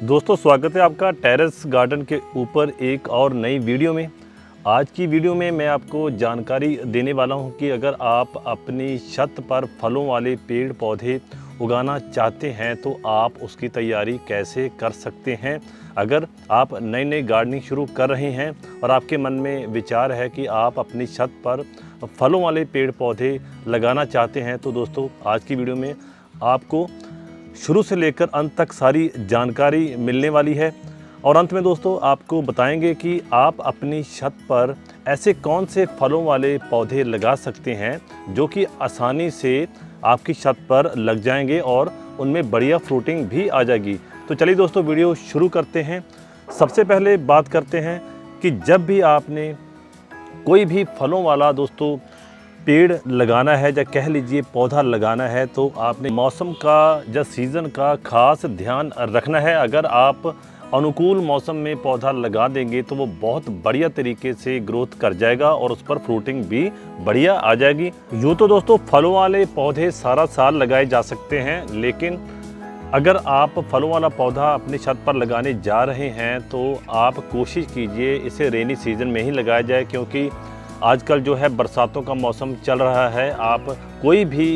दोस्तों स्वागत है आपका टेरेस गार्डन के ऊपर एक और नई वीडियो में। आज की वीडियो में मैं आपको जानकारी देने वाला हूं कि अगर आप अपनी छत पर फलों वाले पेड़ पौधे उगाना चाहते हैं तो आप उसकी तैयारी कैसे कर सकते हैं। अगर आप नई नई गार्डनिंग शुरू कर रहे हैं और आपके मन में विचार है कि आप अपनी छत पर फलों वाले पेड़ पौधे लगाना चाहते हैं तो दोस्तों आज की वीडियो में आपको शुरू से लेकर अंत तक सारी जानकारी मिलने वाली है। और अंत में दोस्तों आपको बताएंगे कि आप अपनी छत पर ऐसे कौन से फलों वाले पौधे लगा सकते हैं जो कि आसानी से आपकी छत पर लग जाएंगे और उनमें बढ़िया फ्रूटिंग भी आ जाएगी। तो चलिए दोस्तों वीडियो शुरू करते हैं। सबसे पहले बात करते हैं कि जब भी आपने कोई भी फलों वाला दोस्तों पेड़ लगाना है या कह लीजिए पौधा लगाना है तो आपने मौसम का या सीज़न का खास ध्यान रखना है। अगर आप अनुकूल मौसम में पौधा लगा देंगे तो वो बहुत बढ़िया तरीके से ग्रोथ कर जाएगा और उस पर फ्रूटिंग भी बढ़िया आ जाएगी। यूँ तो दोस्तों फलों वाले पौधे सारा साल लगाए जा सकते हैं, लेकिन अगर आप फलों वाला पौधा अपनी छत पर लगाने जा रहे हैं तो आप कोशिश कीजिए इसे रेनी सीज़न में ही लगाया जाए, क्योंकि आजकल जो है बरसातों का मौसम चल रहा है। आप कोई भी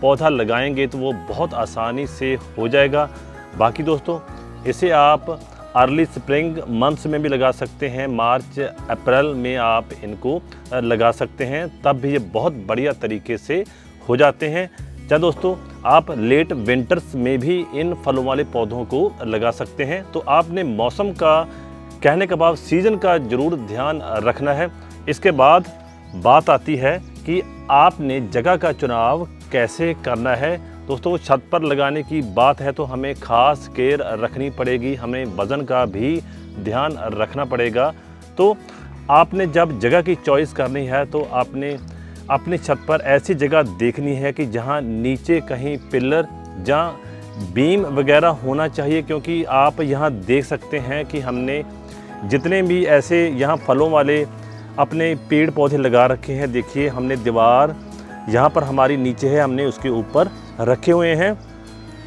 पौधा लगाएंगे तो वो बहुत आसानी से हो जाएगा। बाकी दोस्तों इसे आप अर्ली स्प्रिंग मंथ्स में भी लगा सकते हैं, मार्च अप्रैल में आप इनको लगा सकते हैं, तब भी ये बहुत बढ़िया तरीके से हो जाते हैं। क्या दोस्तों आप लेट विंटर्स में भी इन फलों वाले पौधों को लगा सकते हैं। तो आपने मौसम का कहने के बाद सीज़न का ज़रूर ध्यान रखना है। इसके बाद बात आती है कि आपने जगह का चुनाव कैसे करना है। दोस्तों छत पर लगाने की बात है तो हमें ख़ास केयर रखनी पड़ेगी, हमें वज़न का भी ध्यान रखना पड़ेगा। तो आपने जब जगह की चॉइस करनी है तो आपने अपनी छत पर ऐसी जगह देखनी है कि जहां नीचे कहीं पिलर या बीम वगैरह होना चाहिए, क्योंकि आप यहां देख सकते हैं कि हमने जितने भी ऐसे यहां फलों वाले अपने पेड़ पौधे लगा रखे हैं, देखिए हमने दीवार यहाँ पर हमारी नीचे है, हमने उसके ऊपर रखे हुए हैं।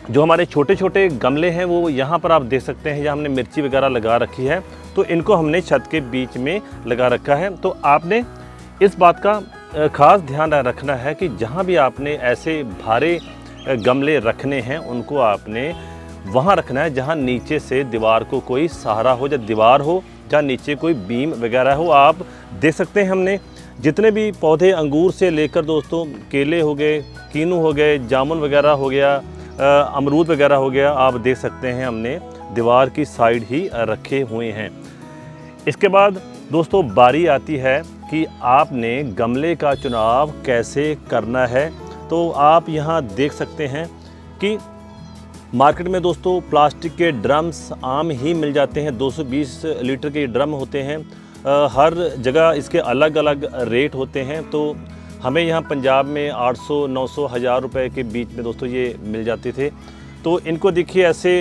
जो हमारे छोटे छोटे गमले हैं वो यहाँ पर आप देख सकते हैं, जहाँ हमने मिर्ची वगैरह लगा रखी है तो इनको हमने छत के बीच में लगा रखा है। तो आपने इस बात का ख़ास ध्यान रखना है कि जहाँ भी आपने ऐसे भारे गमले रखने हैं उनको आपने वहाँ रखना है जहाँ नीचे से दीवार को कोई सहारा हो, या दीवार हो या नीचे कोई बीम वगैरह हो। आप देख सकते हैं हमने जितने भी पौधे अंगूर से लेकर दोस्तों केले हो गए, कीनू हो गए, जामुन वगैरह हो गया, अमरूद वगैरह हो गया, आप देख सकते हैं हमने दीवार की साइड ही रखे हुए हैं। इसके बाद दोस्तों बारी आती है कि आपने गमले का चुनाव कैसे करना है। तो आप यहाँ देख सकते हैं कि मार्केट में दोस्तों प्लास्टिक के ड्रम्स आम ही मिल जाते हैं। 220 लीटर के ड्रम होते हैं, हर जगह इसके अलग अलग रेट होते हैं। तो हमें यहाँ पंजाब में 800, 900, 1000 रुपए के बीच में दोस्तों ये मिल जाते थे। तो इनको देखिए ऐसे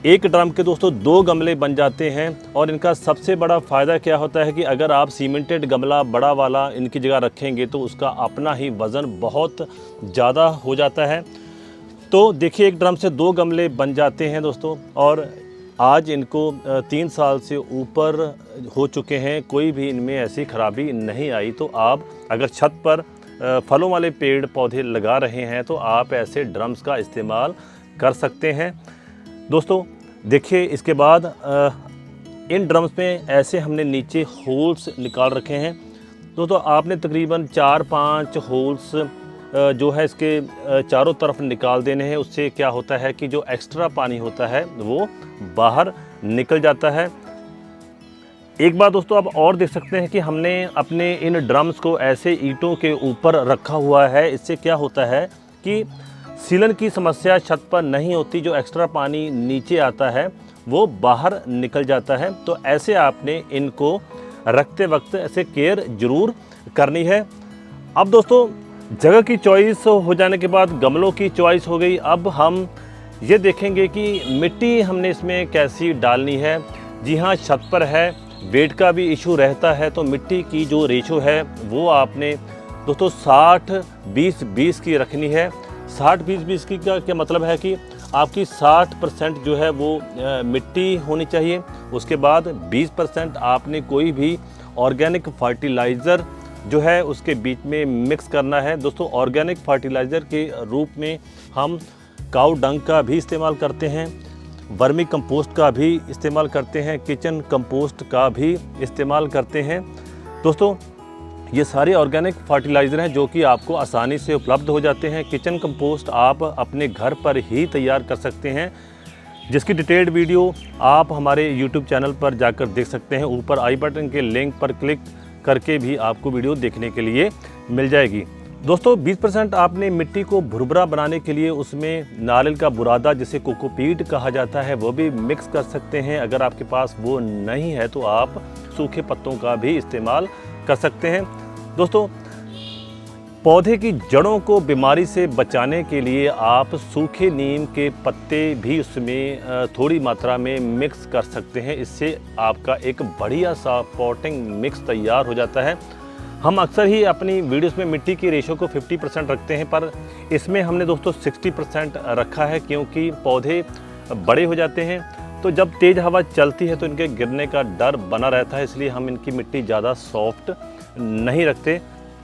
एक ड्रम के दोस्तों 2 गमले बन जाते हैं। और इनका सबसे बड़ा फ़ायदा क्या होता है कि अगर आप सीमेंटेड गमला बड़ा वाला इनकी जगह रखेंगे तो उसका अपना ही वज़न बहुत ज़्यादा हो जाता है। तो देखिए एक ड्रम से 2 गमले बन जाते हैं दोस्तों, और आज इनको 3 साल से ऊपर हो चुके हैं, कोई भी इनमें ऐसी खराबी नहीं आई। तो आप अगर छत पर फलों वाले पेड़ पौधे लगा रहे हैं तो आप ऐसे ड्रम्स का इस्तेमाल कर सकते हैं। दोस्तों देखिए इसके बाद इन ड्रम्स में ऐसे हमने नीचे होल्स निकाल रखे हैं। दोस्तों आपने तकरीबन 4-5 होल्स जो है इसके चारों तरफ निकाल देने हैं। उससे क्या होता है कि जो एक्स्ट्रा पानी होता है वो बाहर निकल जाता है। एक बात दोस्तों आप और देख सकते हैं कि हमने अपने इन ड्रम्स को ऐसे ईंटों के ऊपर रखा हुआ है। इससे क्या होता है कि सीलन की समस्या छत पर नहीं होती, जो एक्स्ट्रा पानी नीचे आता है वो बाहर निकल जाता है। तो ऐसे आपने इनको रखते वक्त ऐसे केयर ज़रूर करनी है। अब दोस्तों जगह की चॉइस हो जाने के बाद गमलों की चॉइस हो गई। अब हम ये देखेंगे कि मिट्टी हमने इसमें कैसी डालनी है। जी हाँ, छत पर है, वेट का भी इशू रहता है, तो मिट्टी की जो रेशो है वो आपने दोस्तों 60-20-20 की रखनी है। 60-20-20 की का क्या मतलब है कि आपकी 60% जो है वो मिट्टी होनी चाहिए। उसके बाद 20% आपने कोई भी ऑर्गेनिक फर्टिलाइज़र जो है उसके बीच में मिक्स करना है। दोस्तों ऑर्गेनिक फर्टिलाइज़र के रूप में हम काऊ डंग का भी इस्तेमाल करते हैं, वर्मी कंपोस्ट का भी इस्तेमाल करते हैं, किचन कंपोस्ट का भी इस्तेमाल करते हैं। दोस्तों ये सारे ऑर्गेनिक फर्टिलाइज़र हैं जो कि आपको आसानी से उपलब्ध हो जाते हैं। किचन कंपोस्ट आप अपने घर पर ही तैयार कर सकते हैं, जिसकी डिटेल्ड वीडियो आप हमारे यूट्यूब चैनल पर जाकर देख सकते हैं। ऊपर आई बटन के लिंक पर क्लिक करके भी आपको वीडियो देखने के लिए मिल जाएगी। दोस्तों 20% आपने मिट्टी को भुरभुरा बनाने के लिए उसमें नारियल का बुरादा, जिसे कोकोपीट कहा जाता है, वो भी मिक्स कर सकते हैं। अगर आपके पास वो नहीं है तो आप सूखे पत्तों का भी इस्तेमाल कर सकते हैं। दोस्तों पौधे की जड़ों को बीमारी से बचाने के लिए आप सूखे नीम के पत्ते भी उसमें थोड़ी मात्रा में मिक्स कर सकते हैं। इससे आपका एक बढ़िया सा पॉटिंग मिक्स तैयार हो जाता है। हम अक्सर ही अपनी वीडियोस में मिट्टी की रेशो को 50% रखते हैं, पर इसमें हमने दोस्तों 60% रखा है, क्योंकि पौधे बड़े हो जाते हैं तो जब तेज़ हवा चलती है तो इनके गिरने का डर बना रहता है, इसलिए हम इनकी मिट्टी ज़्यादा सॉफ्ट नहीं रखते।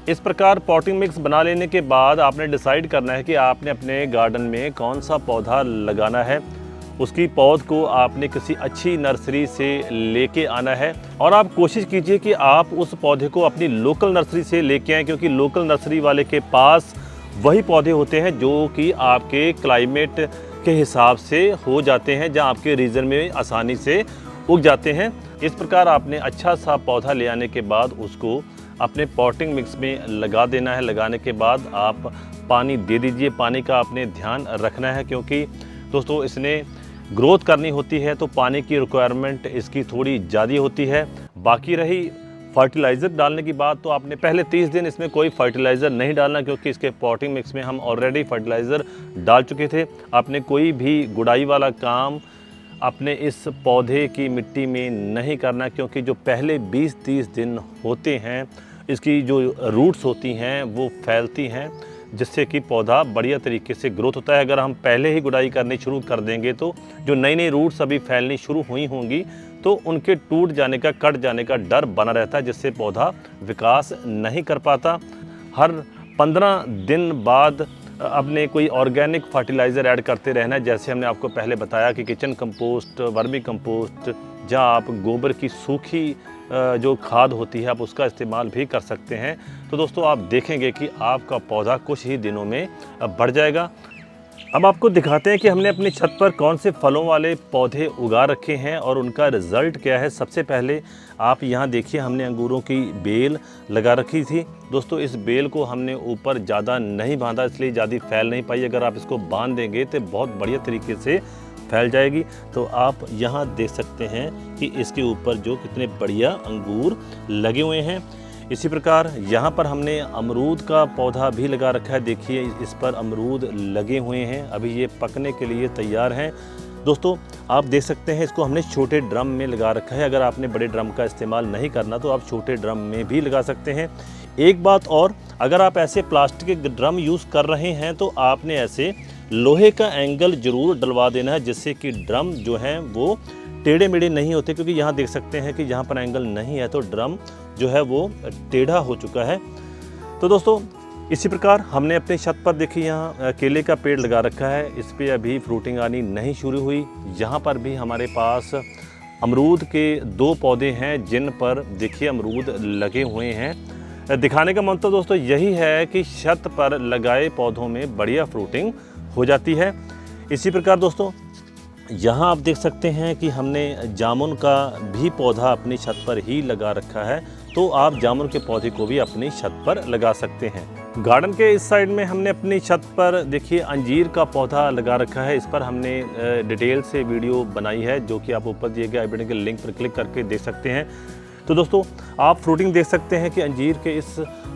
इस प्रकार पॉटिंग मिक्स बना लेने के बाद आपने डिसाइड करना है कि आपने अपने गार्डन में कौन सा पौधा लगाना है। उसकी पौध को आपने किसी अच्छी नर्सरी से लेके आना है और आप कोशिश कीजिए कि आप उस पौधे को अपनी लोकल नर्सरी से लेके आएँ, क्योंकि लोकल नर्सरी वाले के पास वही पौधे होते हैं जो कि आपके क्लाइमेट के हिसाब से हो जाते हैं, जहां आपके रीजन में आसानी से उग जाते हैं। इस प्रकार आपने अच्छा सा पौधा ले आने के बाद उसको अपने पॉटिंग मिक्स में लगा देना है। लगाने के बाद आप पानी दे दीजिए। पानी का आपने ध्यान रखना है, क्योंकि दोस्तों इसने ग्रोथ करनी होती है तो पानी की रिक्वायरमेंट इसकी थोड़ी ज़्यादा होती है। बाकी रही फर्टिलाइज़र डालने की बात, तो आपने पहले 30 दिन इसमें कोई फर्टिलाइज़र नहीं डालना, क्योंकि इसके पॉटिंग मिक्स में हम ऑलरेडी फर्टिलाइज़र डाल चुके थे। आपने कोई भी गुड़ाई वाला काम अपने इस पौधे की मिट्टी में नहीं करना, क्योंकि जो पहले 20-30 दिन होते हैं इसकी जो रूट्स होती हैं वो फैलती हैं, जिससे कि पौधा बढ़िया तरीके से ग्रोथ होता है। अगर हम पहले ही गुड़ाई करनी शुरू कर देंगे तो जो नई नई रूट्स अभी फैलनी शुरू हुई होंगी तो उनके टूट जाने का, कट जाने का डर बना रहता है, जिससे पौधा विकास नहीं कर पाता। हर 15 दिन बाद अपने कोई ऑर्गेनिक फर्टिलाइज़र ऐड करते रहना है। जैसे हमने आपको पहले बताया कि किचन कंपोस्ट, वर्मी कंपोस्ट, जहाँ आप गोबर की सूखी जो खाद होती है आप उसका इस्तेमाल भी कर सकते हैं। तो दोस्तों आप देखेंगे कि आपका पौधा कुछ ही दिनों में बढ़ जाएगा। अब आपको दिखाते हैं कि हमने अपनी छत पर कौन से फलों वाले पौधे उगा रखे हैं और उनका रिज़ल्ट क्या है। सबसे पहले आप यहाँ देखिए, हमने अंगूरों की बेल लगा रखी थी। दोस्तों इस बेल को हमने ऊपर ज़्यादा नहीं बांधा, इसलिए ज़्यादा फैल नहीं पाई। अगर आप इसको बांध देंगे तो बहुत बढ़िया तरीके से फैल जाएगी। तो आप यहाँ देख सकते हैं कि इसके ऊपर जो कितने बढ़िया अंगूर लगे हुए हैं। इसी प्रकार यहाँ पर हमने अमरूद का पौधा भी लगा रखा है। देखिए इस पर अमरूद लगे हुए हैं, अभी ये पकने के लिए तैयार हैं। दोस्तों आप देख सकते हैं इसको हमने छोटे ड्रम में लगा रखा है। अगर आपने बड़े ड्रम का इस्तेमाल नहीं करना तो आप छोटे ड्रम में भी लगा सकते हैं। एक बात और, अगर आप ऐसे प्लास्टिक के ड्रम यूज़ कर रहे हैं तो आपने ऐसे लोहे का एंगल ज़रूर डलवा देना है, जिससे कि ड्रम जो हैं वो टेढ़े मेढ़े नहीं होते। क्योंकि यहाँ देख सकते हैं कि यहाँ पर एंगल नहीं है तो ड्रम जो है वो टेढ़ा हो चुका है। तो दोस्तों इसी प्रकार हमने अपनी छत पर देखिए यहाँ केले का पेड़ लगा रखा है। इस पर अभी फ्रूटिंग आनी नहीं शुरू हुई। यहाँ पर भी हमारे पास अमरूद के 2 पौधे हैं जिन पर देखिए अमरूद लगे हुए हैं। दिखाने का मतलब दोस्तों यही है कि छत पर लगाए पौधों में बढ़िया फ्रूटिंग हो जाती है। इसी प्रकार दोस्तों यहाँ आप देख सकते हैं कि हमने जामुन का भी पौधा अपनी छत पर ही लगा रखा है, तो आप जामुन के पौधे को भी अपनी छत पर लगा सकते हैं। गार्डन के इस साइड में हमने अपनी छत पर देखिए अंजीर का पौधा लगा रखा है। इस पर हमने डिटेल से वीडियो बनाई है, जो कि आप ऊपर दिए गए आई बटन के लिंक पर क्लिक करके देख सकते हैं। तो दोस्तों आप फ्रूटिंग देख सकते हैं कि अंजीर के इस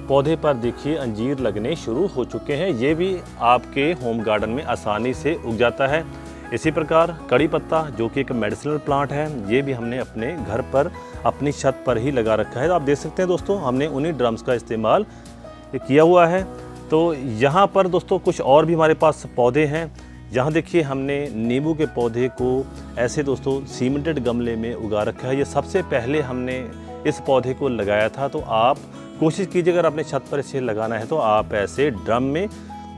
पौधे पर देखिए अंजीर लगने शुरू हो चुके हैं। ये भी आपके होम गार्डन में आसानी से उग जाता है। इसी प्रकार कड़ी पत्ता, जो कि एक मेडिसिनल प्लांट है, ये भी हमने अपने घर पर अपनी छत पर ही लगा रखा है। तो आप देख सकते हैं दोस्तों हमने उन्हीं ड्रम्स का इस्तेमाल किया हुआ है। तो यहाँ पर दोस्तों कुछ और भी हमारे पास पौधे हैं। यहाँ देखिए हमने नींबू के पौधे को ऐसे दोस्तों सीमेंटेड गमले में उगा रखा है। ये सबसे पहले हमने इस पौधे को लगाया था। तो आप कोशिश कीजिए अगर अपने छत पर इसे लगाना है तो आप ऐसे ड्रम में,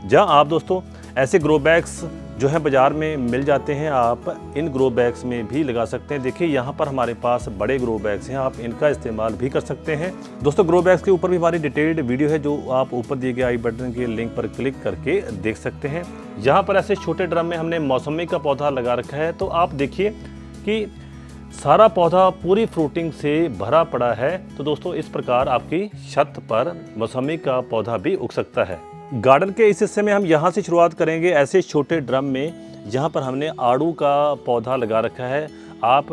जहाँ आप दोस्तों ऐसे ग्रो बैग्स जो है बाज़ार में मिल जाते हैं, आप इन ग्रो बैग्स में भी लगा सकते हैं। देखिए यहाँ पर हमारे पास बड़े ग्रो बैग्स हैं, आप इनका इस्तेमाल भी कर सकते हैं। दोस्तों ग्रो बैग्स के ऊपर भी हमारी डिटेल्ड वीडियो है, जो आप ऊपर दिए गए आई बटन के लिंक पर क्लिक करके देख सकते हैं। यहाँ पर ऐसे छोटे ड्रम में हमने मौसमी का पौधा लगा रखा है। तो आप देखिए कि सारा पौधा पूरी फ्रूटिंग से भरा पड़ा है। तो दोस्तों इस प्रकार आपकी छत पर मौसमी का पौधा भी उग सकता है। गार्डन के इस हिस्से में हम यहाँ से शुरुआत करेंगे ऐसे छोटे ड्रम में, जहाँ पर हमने आड़ू का पौधा लगा रखा है। आप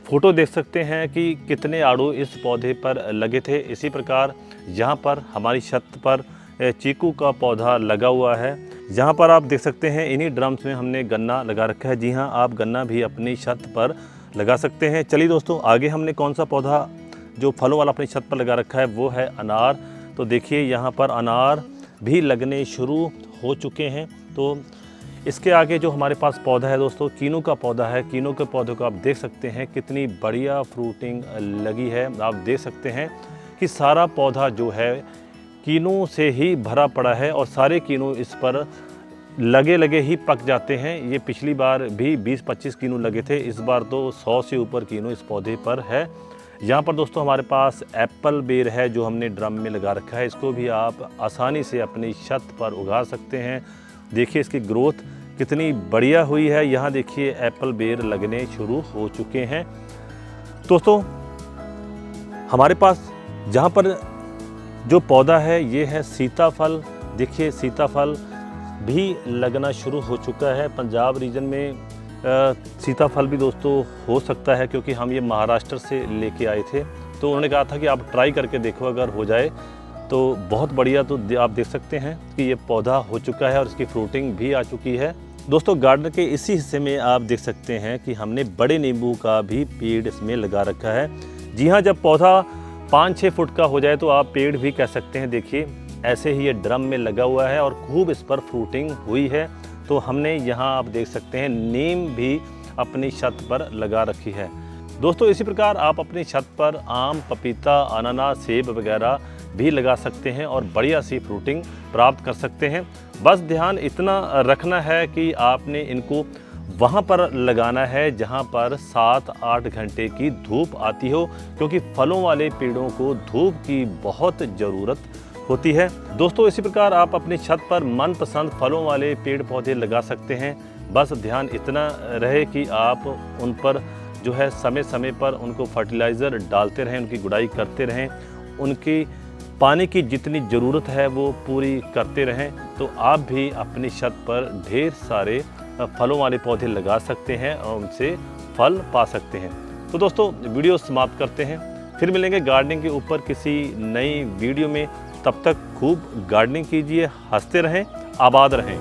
फोटो देख सकते हैं कि कितने आड़ू इस पौधे पर लगे थे। इसी प्रकार यहाँ पर हमारी छत पर चीकू का पौधा लगा हुआ है। यहाँ पर आप देख सकते हैं इन्हीं ड्रम्स में हमने गन्ना लगा रखा है। जी हाँ, आप गन्ना भी अपनी छत पर लगा सकते हैं। चलिए दोस्तों आगे हमने कौन सा पौधा जो फलों वाला अपनी छत पर लगा रखा है वो है अनार। तो देखिए यहाँ पर अनार भी लगने शुरू हो चुके हैं। तो इसके आगे जो हमारे पास पौधा है दोस्तों कीनू का पौधा है। कीनू के पौधे को आप देख सकते हैं कितनी बढ़िया फ्रूटिंग लगी है। आप देख सकते हैं कि सारा पौधा जो है कीनू से ही भरा पड़ा है और सारे कीनू इस पर लगे ही पक जाते हैं। ये पिछली बार भी 20-25 कीनू लगे थे, इस बार तो 100 से ऊपर कीनू इस पौधे पर है। यहाँ पर दोस्तों हमारे पास एप्पल बेर है जो हमने ड्रम में लगा रखा है। इसको भी आप आसानी से अपनी छत पर उगा सकते हैं। देखिए इसकी ग्रोथ कितनी बढ़िया हुई है। यहाँ देखिए एप्पल बेर लगने शुरू हो चुके हैं। दोस्तों हमारे पास जहाँ पर जो पौधा है ये है सीताफल। देखिए सीताफल भी लगना शुरू हो चुका है। पंजाब रीजन में सीताफल भी दोस्तों हो सकता है, क्योंकि हम ये महाराष्ट्र से लेके आए थे। तो उन्होंने कहा था कि आप ट्राई करके देखो, अगर हो जाए तो बहुत बढ़िया। तो आप देख सकते हैं कि ये पौधा हो चुका है और इसकी फ्रूटिंग भी आ चुकी है। दोस्तों गार्डन के इसी हिस्से में आप देख सकते हैं कि हमने बड़े नींबू का भी पेड़ इसमें लगा रखा है। जी हाँ, जब पौधा 5-6 फुट का हो जाए तो आप पेड़ भी कह सकते हैं। देखिए ऐसे ही ये ड्रम में लगा हुआ है और खूब इस पर फ्रूटिंग हुई है। तो हमने यहाँ आप देख सकते हैं नीम भी अपनी छत पर लगा रखी है। दोस्तों इसी प्रकार आप अपनी छत पर आम, पपीता, अनानास, सेब वगैरह भी लगा सकते हैं और बढ़िया सी फ्रूटिंग प्राप्त कर सकते हैं। बस ध्यान इतना रखना है कि आपने इनको वहाँ पर लगाना है जहाँ पर 7-8 घंटे की धूप आती हो, क्योंकि फलों वाले पेड़ों को धूप की बहुत ज़रूरत होती है। दोस्तों इसी प्रकार आप अपनी छत पर मनपसंद फलों वाले पेड़ पौधे लगा सकते हैं। बस ध्यान इतना रहे कि आप उन पर जो है समय समय पर उनको फर्टिलाइज़र डालते रहें, उनकी गुड़ाई करते रहें, उनकी पानी की जितनी ज़रूरत है वो पूरी करते रहें। तो आप भी अपनी छत पर ढेर सारे फलों वाले पौधे लगा सकते हैं और उनसे फल पा सकते हैं। तो दोस्तों वीडियो समाप्त करते हैं, फिर मिलेंगे गार्डनिंग के ऊपर किसी नई वीडियो में। तब तक खूब गार्डनिंग कीजिए, हंसते रहें, आबाद रहें।